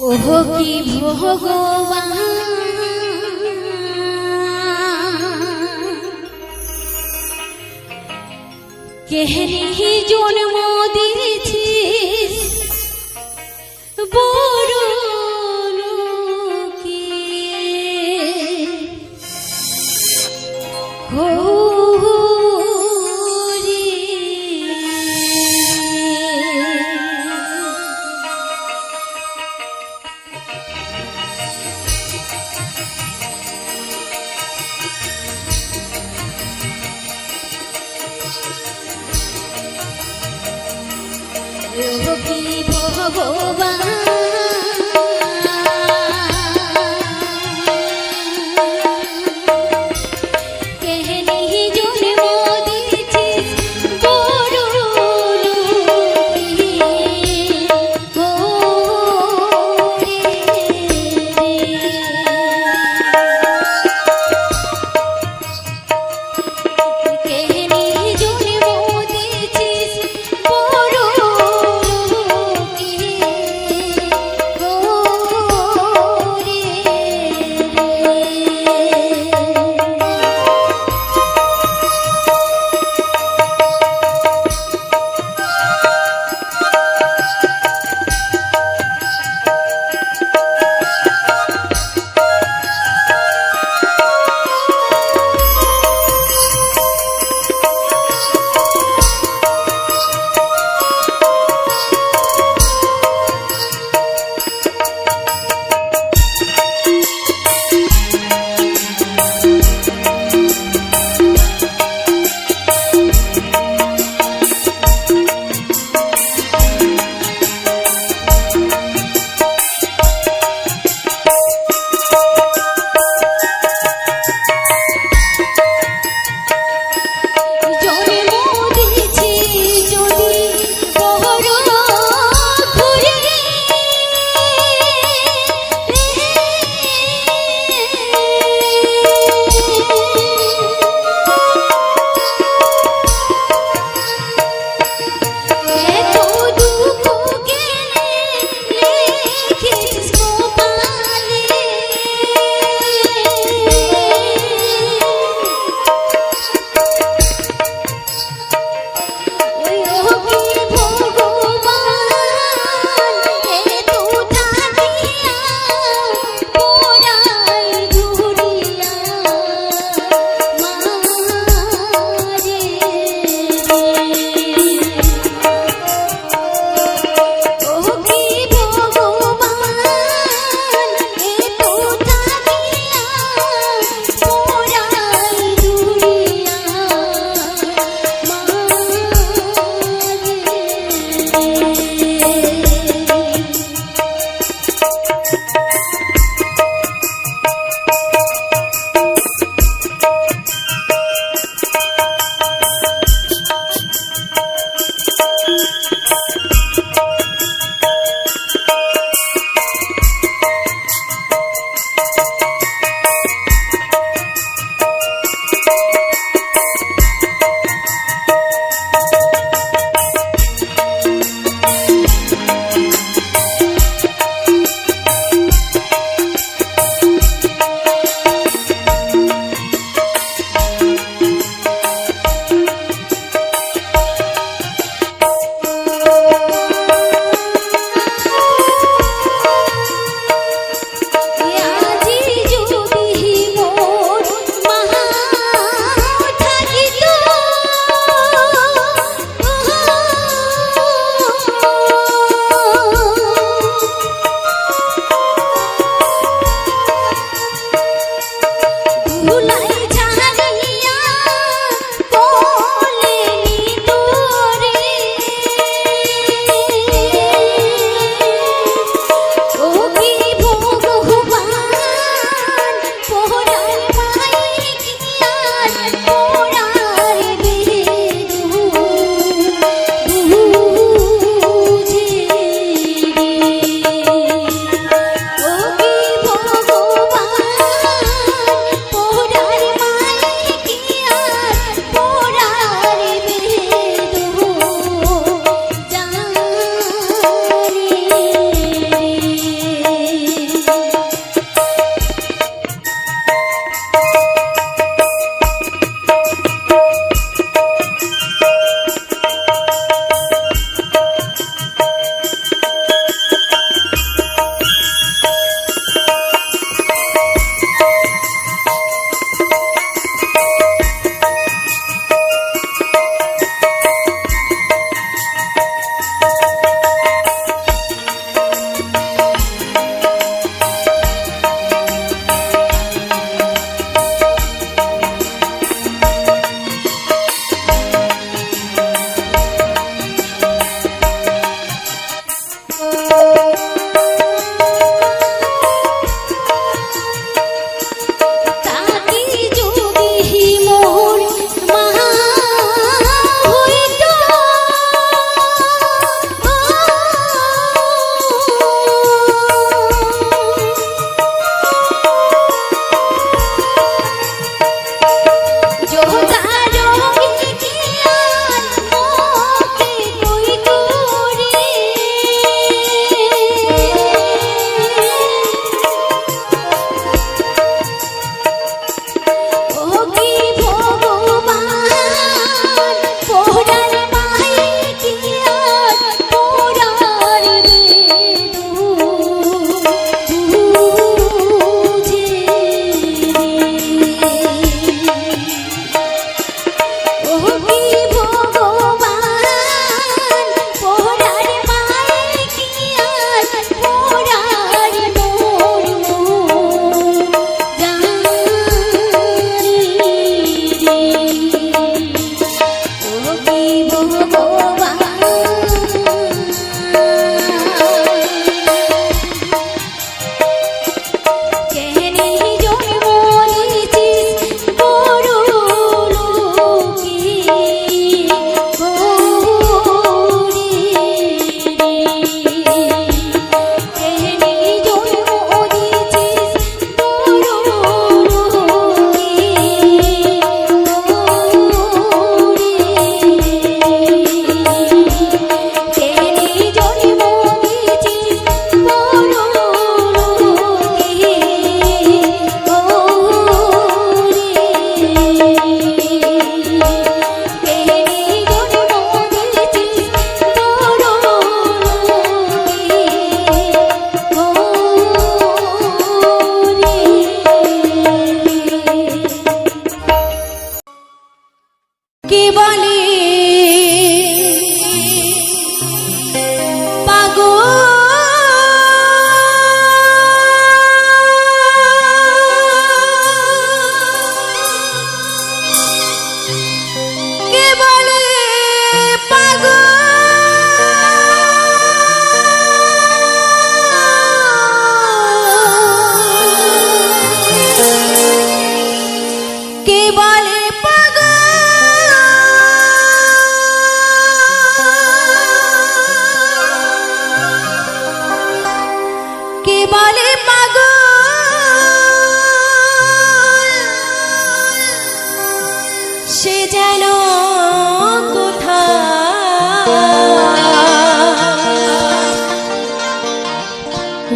ওহো কি ভগবান কেহরি জন্ম দিয়েছিস বড় লোকে ভগবান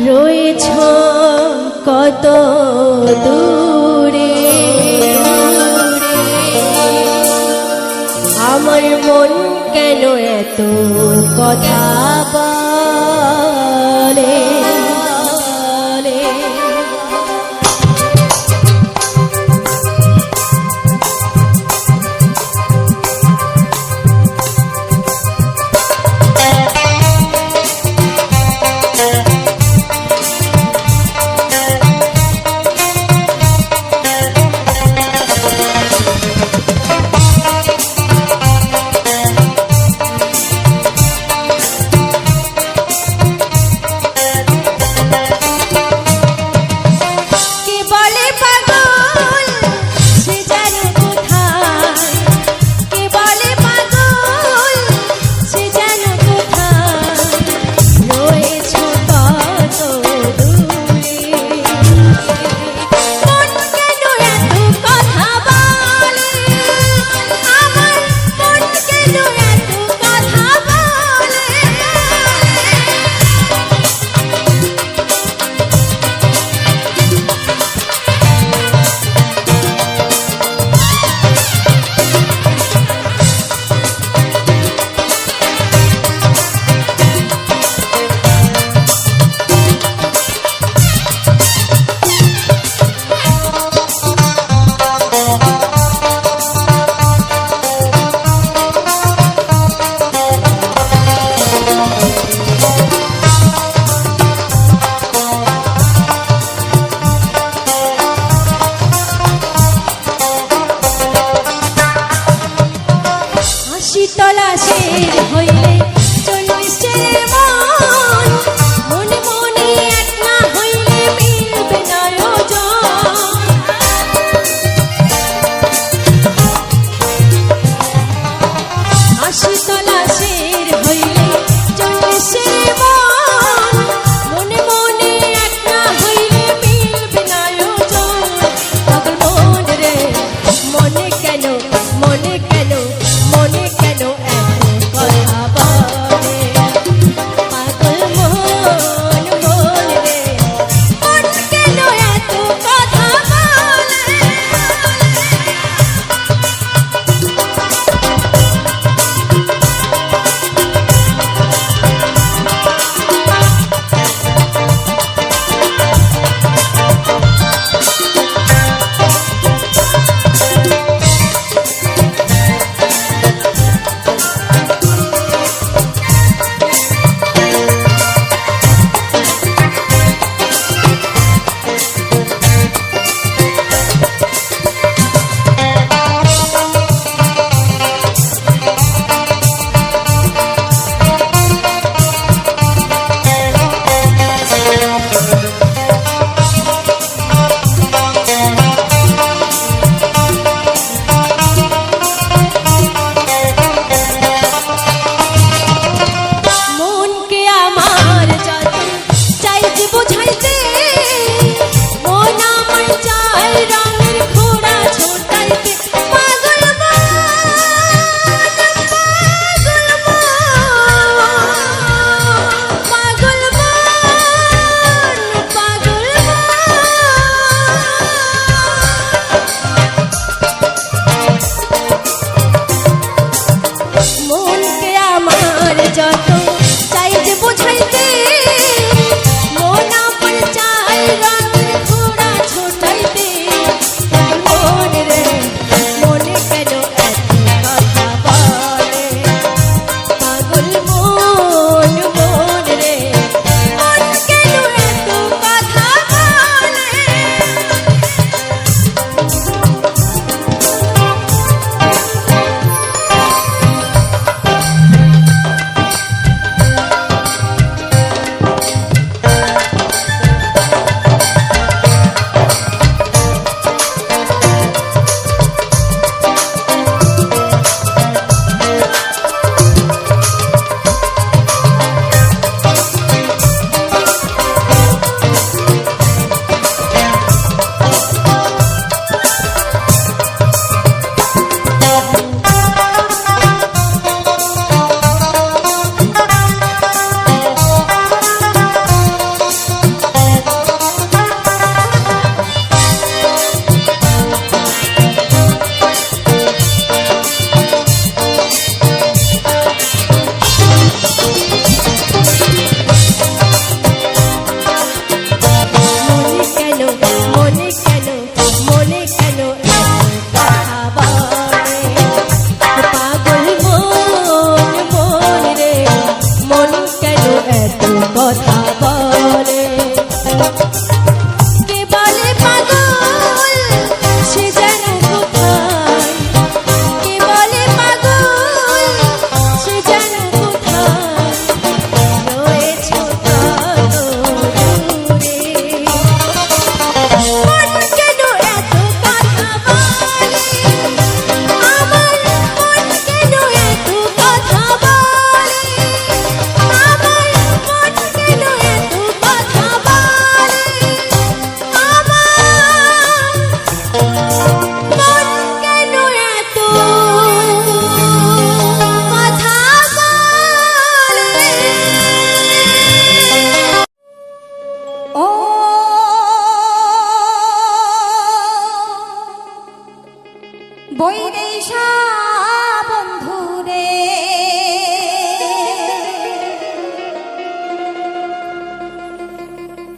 রয়েছ কত দূরে, আমার মন কেন এত কথা বলে।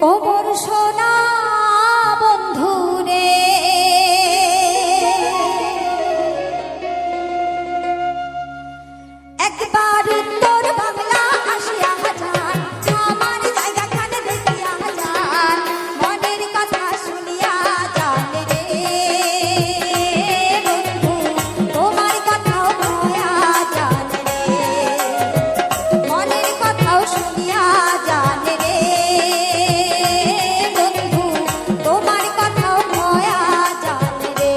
ও মোর সোনা বন্ধু রে, একবার উত্তর বাংলা আসিয়া যান, আমার জায়গাখানে দেখিয়া যান, মনের কথা শুনিয়া যান রে বন্ধু, তোমার কথাও কয়া যান রে, মনের কথাও শুনিয়া যান রে বন্ধু, তোমার কথাও কয়া যান রে।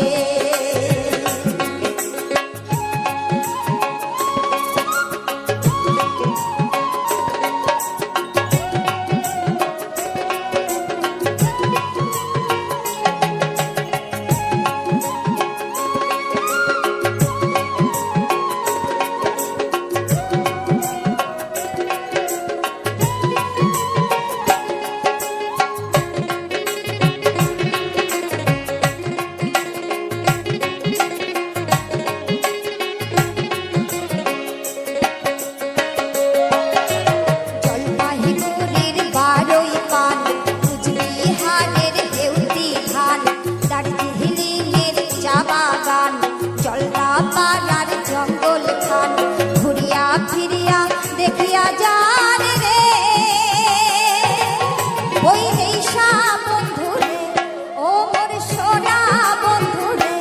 জলপাইগুড়ির বারোই পান, কুচবিহারের দেউতি ধান, দার্জিলিংয়ের চা বাগান, জলদাপাড়ার জঙ্গল খান, ঘুরিয়া ফিরিয়া দেখিয়া যান রে ওই নেশা বন্ধু রে, ও মোর সোনা বন্ধু রে,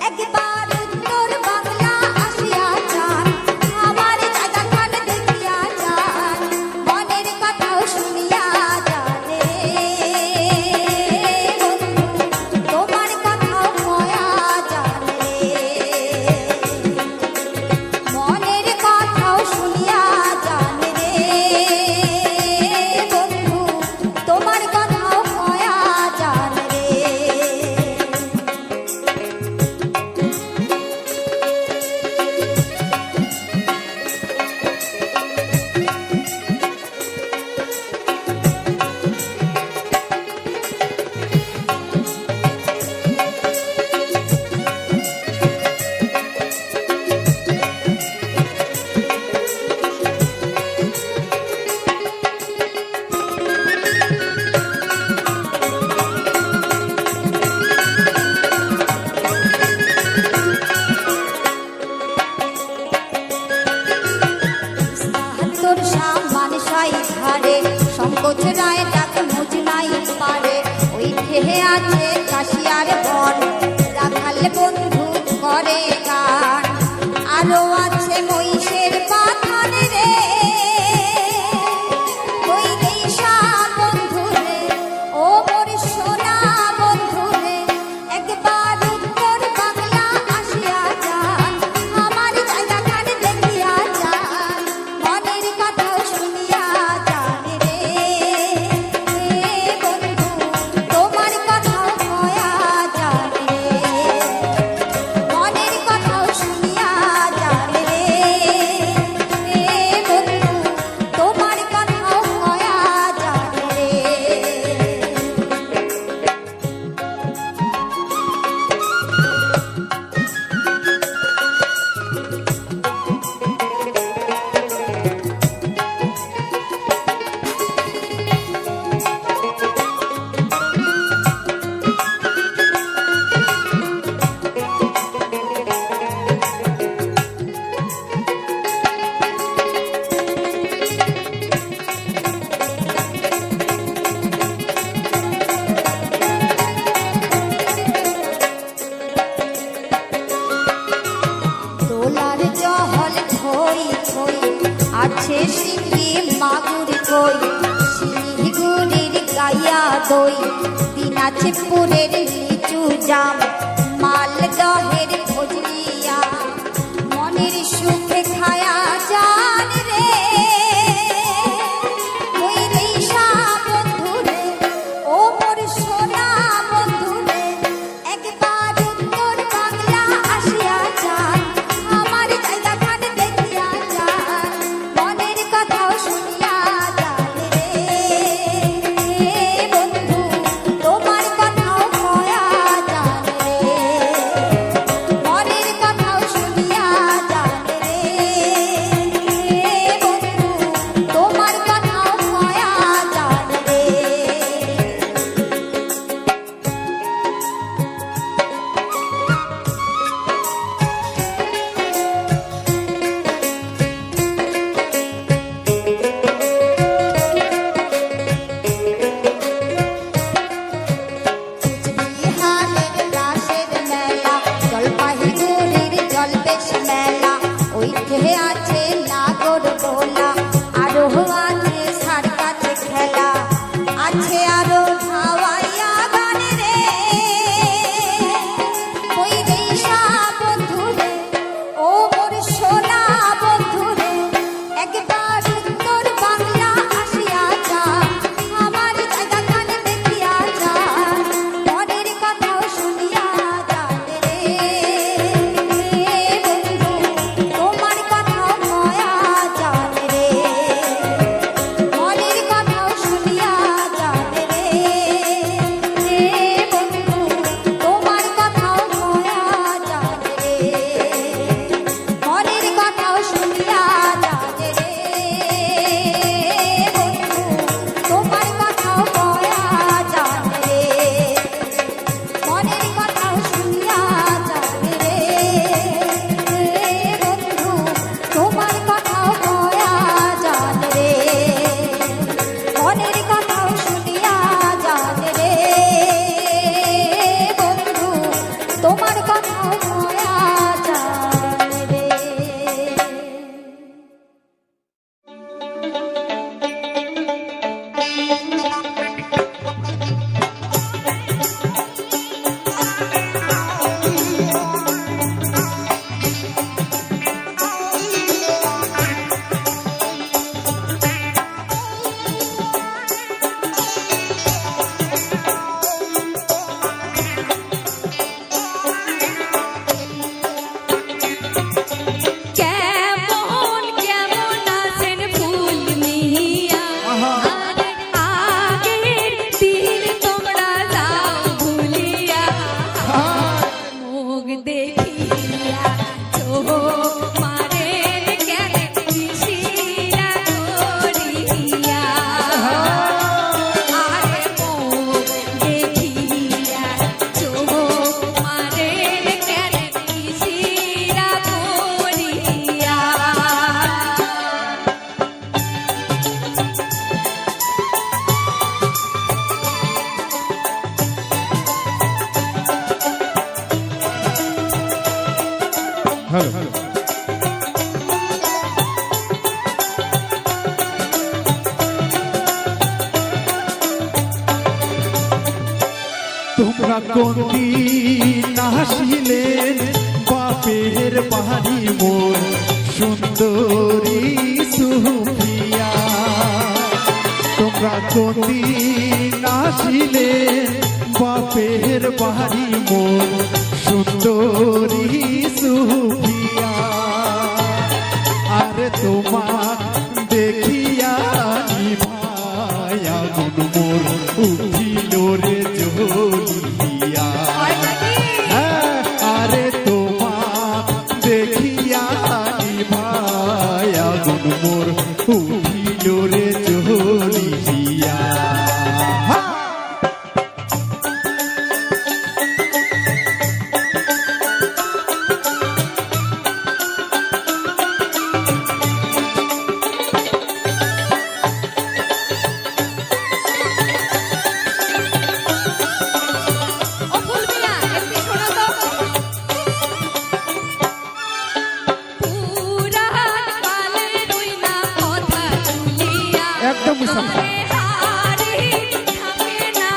একবার উত্তর বাংলা আসিয়া যান, আমার জায়গাখানে দেখিয়া যান, মনের কথাও শুনিয়া যান রে বন্ধু, তোমার কথাও কয়া যান রে, মনের কথাও শুনিয়া যান রে বন্ধু, তোমার কথাও কয়া যান রে। তোর সামান সাই ধারে সংকোচ রায় ডাক মুজ নাই পারে, ওই খেহে আছে কাশিয়ার বন, রাখাল বন্ধু করে গান, আরো আছে মহিষের পাথান রে ওই নেশা বন্ধু রে, ও মোর সোনা বন্ধু রে, একবার উত্তর বাংলা আসিয়া যান, আমার জায়গাখানে দেখিয়া যান, মনের কথাও শুনিয়া যান রে বন্ধু, তোমার কথাও কয়া যান রে, মনের কথাও শুনিয়া যান রে বন্ধু, তোমার কথাও কয়া যান রে। দোলার জহল থই থই আছে শিঙি মাগুর কই, শিলিগুড়ির গাইয়া দই, দিনাজপুরের লিচু জাম, মালদহের ফজলিয়া, মনের সুখে খায়া যান রে ওই নেশা বন্ধু রে, ও মোর সোনা বন্ধু রে, একবার উত্তর বাংলা আসিয়া যান, আমার জায়গাখানে দেখিয়া যান, মনের কথাও শুনিয়া যান রে বন্ধু, তোমার কথাও কয়া যান রে, মনের কথাও শুনিয়া যান রে তোমরা কোন দিন আসিলেন বাপের বাড়ি মোর সুন্দরী সুফিয়া তোমরা কোন দিন আসিলেন বাপের বাড়ি মোর সুন্দরী সুফিয়া আরে তোমার দেখিয়া ভাইয়া গুন মোর উঠিল রে জলিয়া আরে তোমার দেখিয়া ভাইয়া গুন মোর উঠিল রে জলিয়া ও ফুলমিয়া একটু শোনো তো পুরান কালে রইনা কথা তুলিয়া একদম মুসাফা হারে থাকে না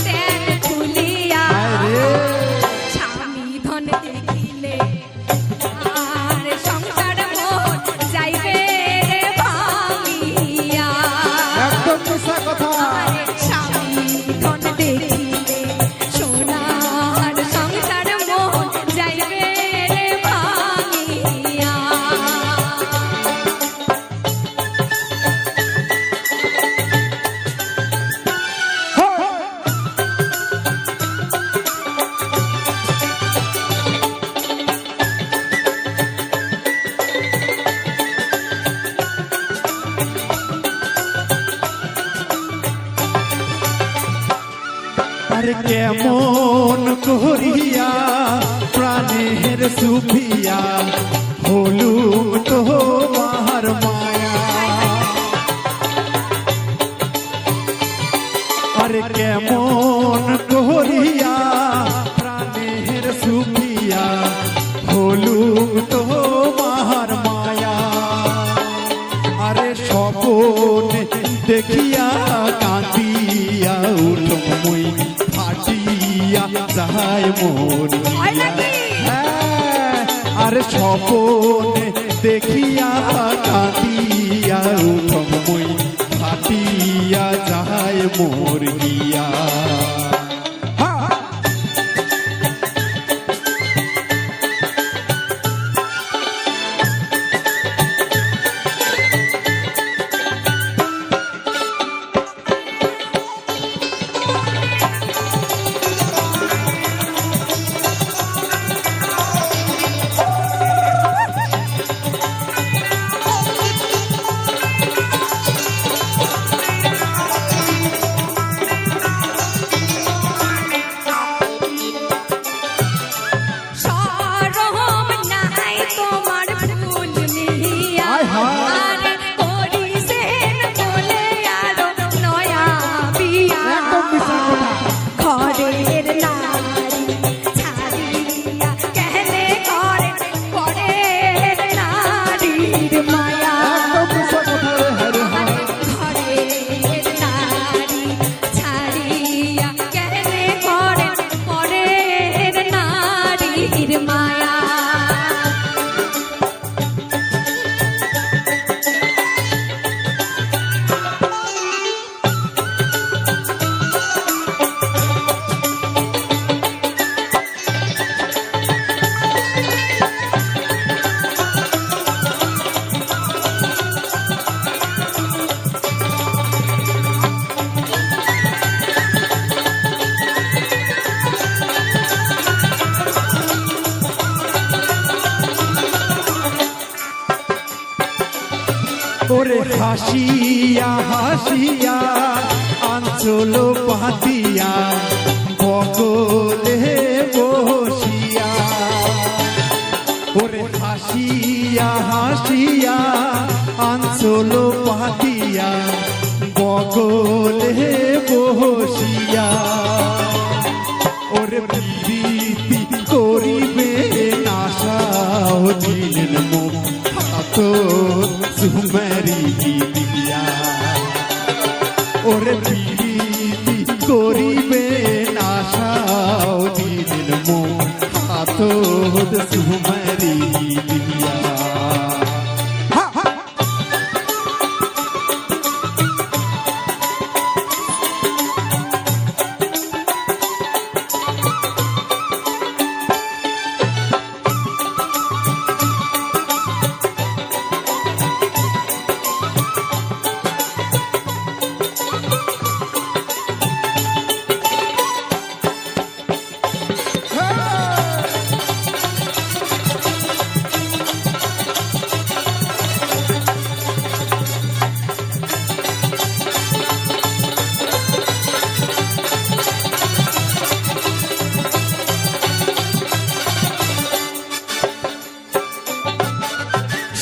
দেন খুলিয়া আরে স্বামী ধন দেখিলে আর সংসার মোর যাইবে রে ভাঙিয়া একদম মিশা কথা স্বামী ধন দেখিলে সোনার সংসার মোর যাইবে রে ভাঙিয়া আরে কেমন করিয়া প্রাণের সুফিয়া হলু তোমার মায়া আরে কেমন করিয়া প্রাণের সুফিয়া হলু তোমার মায়া আরে স্বপন দেখিয়া কাঁদিয়া উঠম মই ফাটিয়া যায় মোর আরে স্বপন দেখিয়া কাঁদিয়া উঠম মই ফাটিয়া যায় মোর গিয়া সরম নাই তোমার ফুল মিহিয়া আয় হায়। আরে করিছেন বলে আরো নয়া বিয়া একদম মিশা কথা ঘরের নারী ছাড়িয়া কেনে ঘরে পরের নারীর মায়া একদম মিশা কথা রে হরে হরে ঘরের নারী ছাড়িয়া কেনে ঘরে পরের নারীর মায়া ওরে হাসিয়া হাসিয়া আঞ্চল পাতিয়া বগলে বসিয়া ওরে হাসিয়া হাসিয়া আঞ্চল পাতিয়া বগলে বসিয়া ওরে প্রীতি করিবে নাশাও দিলেন মুখ তো সুমেরি দিয়া ওরে প্রীতি করিবে নাশা बहुत सुमेरी बिटिया हाँ हाँ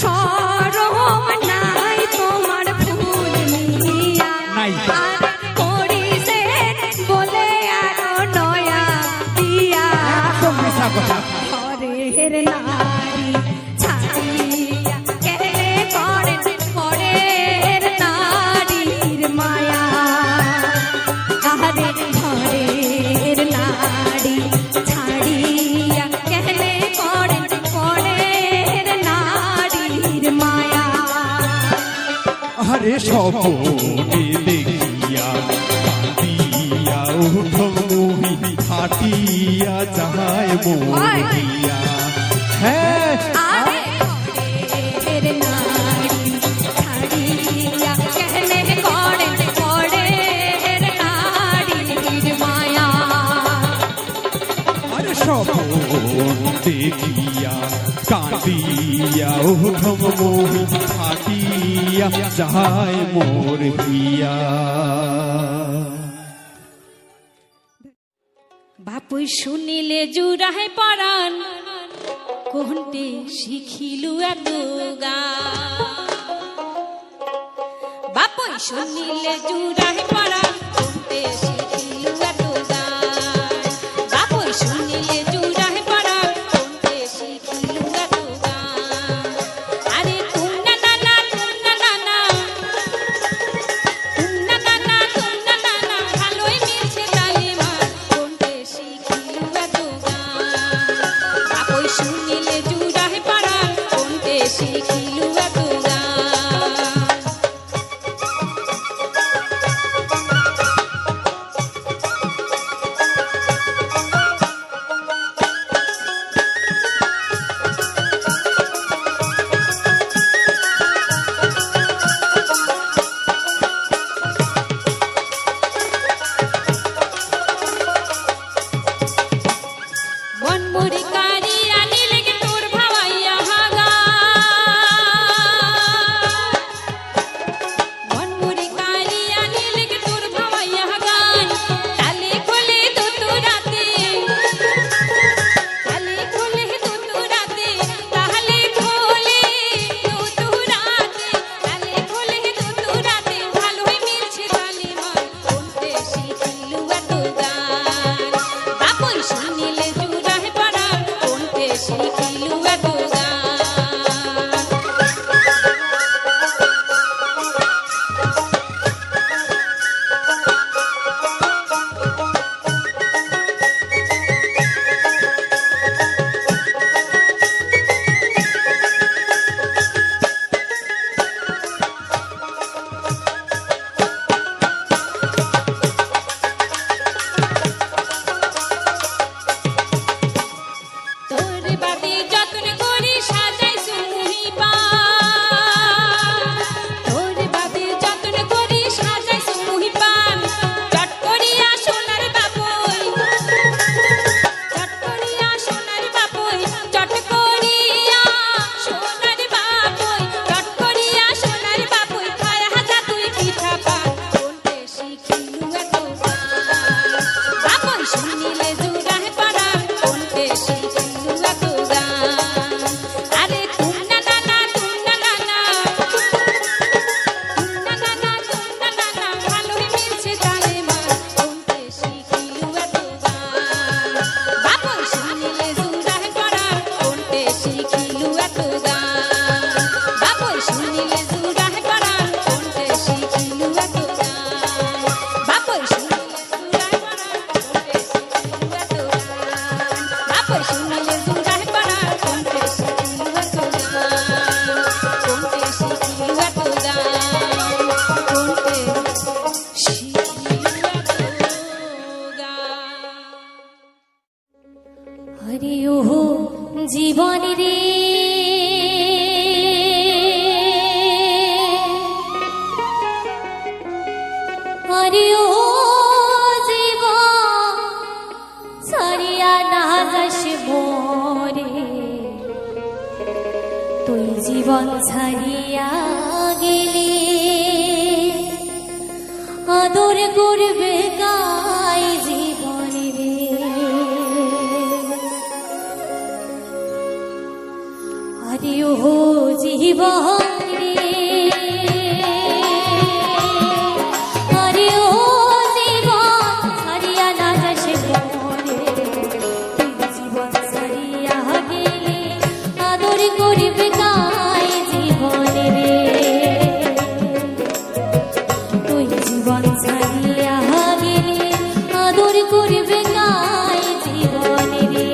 সরম নাই তোমার ফুল নিয়া নাই। আর করিছে বলে আরো নয়া দিয়া একদম মিশা কথা ঘরের নারী ছাড়িয়া কেনে করেন ঘরের নারীর মায়া আহারে ঘরের নারী ছাড়িয়া কেনে করেন ঘরের নারীর মায়া আরে স্বপনে দেখিয়া কাঁদিয়া উঠম মুহি হাটিয়া যায় মোরিয়া হ্যাঁ আরে ঘরের নারী ছাড়িয়া কেনে করেন ঘরের নারীর মায়া আরে স্বপন দেখিয়া কাঁদিয়া উঠম মুহি হাটিয়া যায় মোর হিয়া বাপুই শুনিলে জুড়াহে পরাণ কোনটি শিখিলু এত গান বাপুই শুনিলে জুড়াহে পরাণ কোনটি শিখিলু এত গান বাপুই শুনিলে জুড়াহে পরাণ কোনটি শিখিলু এত গান আরে তুন্না নানা ভালোই মিলছে তালিমা কোনটি শিখিলু এত গান বাপুই শুনিলে জুড়াহে পরাণ কোনটি শিখিলু এত গান আরে ও জীবন ছাড়িয়া না যাস মোরে, তুই জীবন ছাড়িয়া গেলে আদর করবে গাই জীবনে রে। আরে ও জীবন রে, আরে ও জীবন ছাড়িয়া না যাস মোরে, তুই জীবন ছাড়িয়া গেলে আদর করবে গাই জীবনে রে। তুই জীবন ছাড়িয়া গেলে আদর করবে গাই জীবনে রে।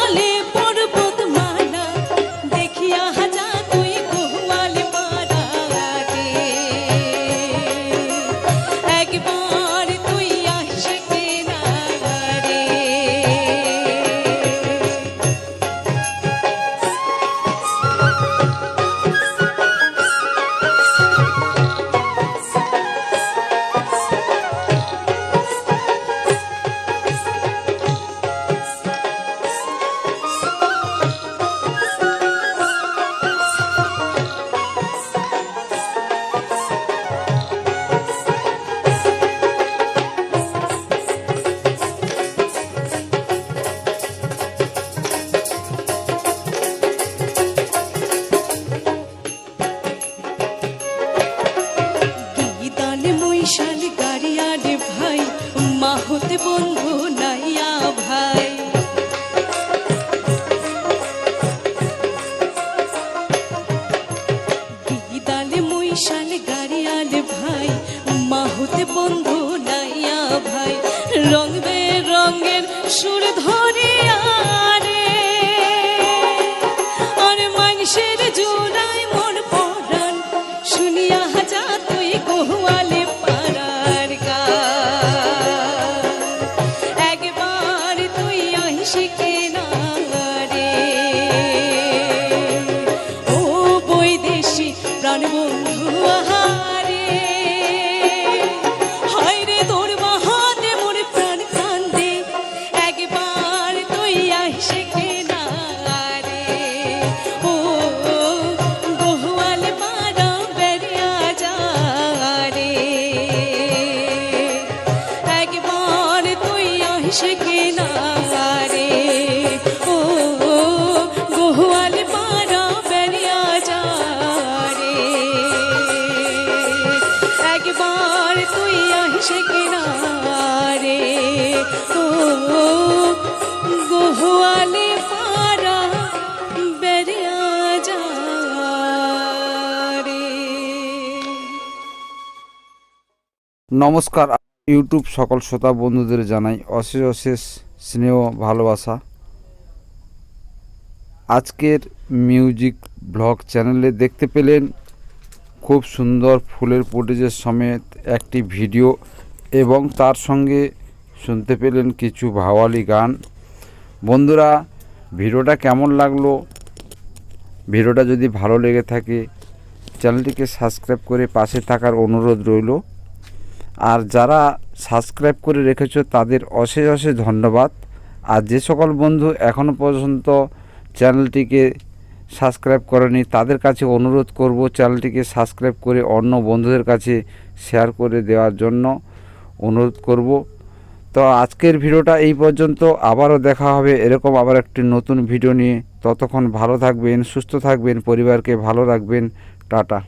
চলে পর্বত মালা দেখিয়া হাজা তুই গোয়াল পাড়াকে একবার তুই আসকে না রে গীতালে মৈশাল গাড়িয়ারে ভাই মাহতে বন্ধু নাইয়া ভাই গীতালে মৈশাল গাড়িয়ালে ভাই মাহতে বন্ধু নাইয়া ভাই রং বেরঙের সুর ধরিয়া রে আর মানুষের জোড়ায় মন পরাণ শুনিয়া হাজা তুই গোয়ালে পাড়ার গান একবার তুই আহিসকে না রে ও বৈদেশী প্রাণবন্ধু আহারে হায় রে তোর বাহাতে মোর প্রাণ কান্দে একবার তুই আহিসকে না রে ও গোয়াল পাড়া বেরিয়া যা রে একবার তুই আহিসকে না রে ও গোয়াল পাড়া বেরিয়া যা রে একবার তুই আহিসকে না রে ও গোয়ালে পাড়া বেরিয়া যা রে নমস্কার ইউটিউব সকল শ্রোতা বন্ধুদের জানাই অশেষ অশেষ স্নেহ ভালোবাসা। আজকের মিউজিক ব্লগ চ্যানেলে দেখতে পেলেন খুব সুন্দর ফুলের ফুটেজের সমেত একটি ভিডিও এবং তার সঙ্গে শুনতে পেলেন কিছু ভাওয়ালি গান। বন্ধুরা, ভিডিওটা কেমন লাগলো? ভিডিওটা যদি ভালো লেগে থাকে চ্যানেলটিকে সাবস্ক্রাইব করে পাশে থাকার অনুরোধ রইল। আর যারা সাবস্ক্রাইব করে রেখেছো তাদের অশেষ অশেষ ধন্যবাদ। আর যে সকল বন্ধু এখনও পর্যন্ত চ্যানেলটিকে সাবস্ক্রাইব করেনি তাদের কাছে অনুরোধ করব চ্যানেলটিকে সাবস্ক্রাইব করে অন্য বন্ধুদের কাছে শেয়ার করে দেওয়ার জন্য অনুরোধ করব। তো আজকের ভিডিওটা এই পর্যন্ত, আবারও দেখা হবে এরকম আবার একটি নতুন ভিডিও নিয়ে। ততক্ষণ ভালো থাকবেন, সুস্থ থাকবেন, পরিবারকে ভালো রাখবেন। টাটা।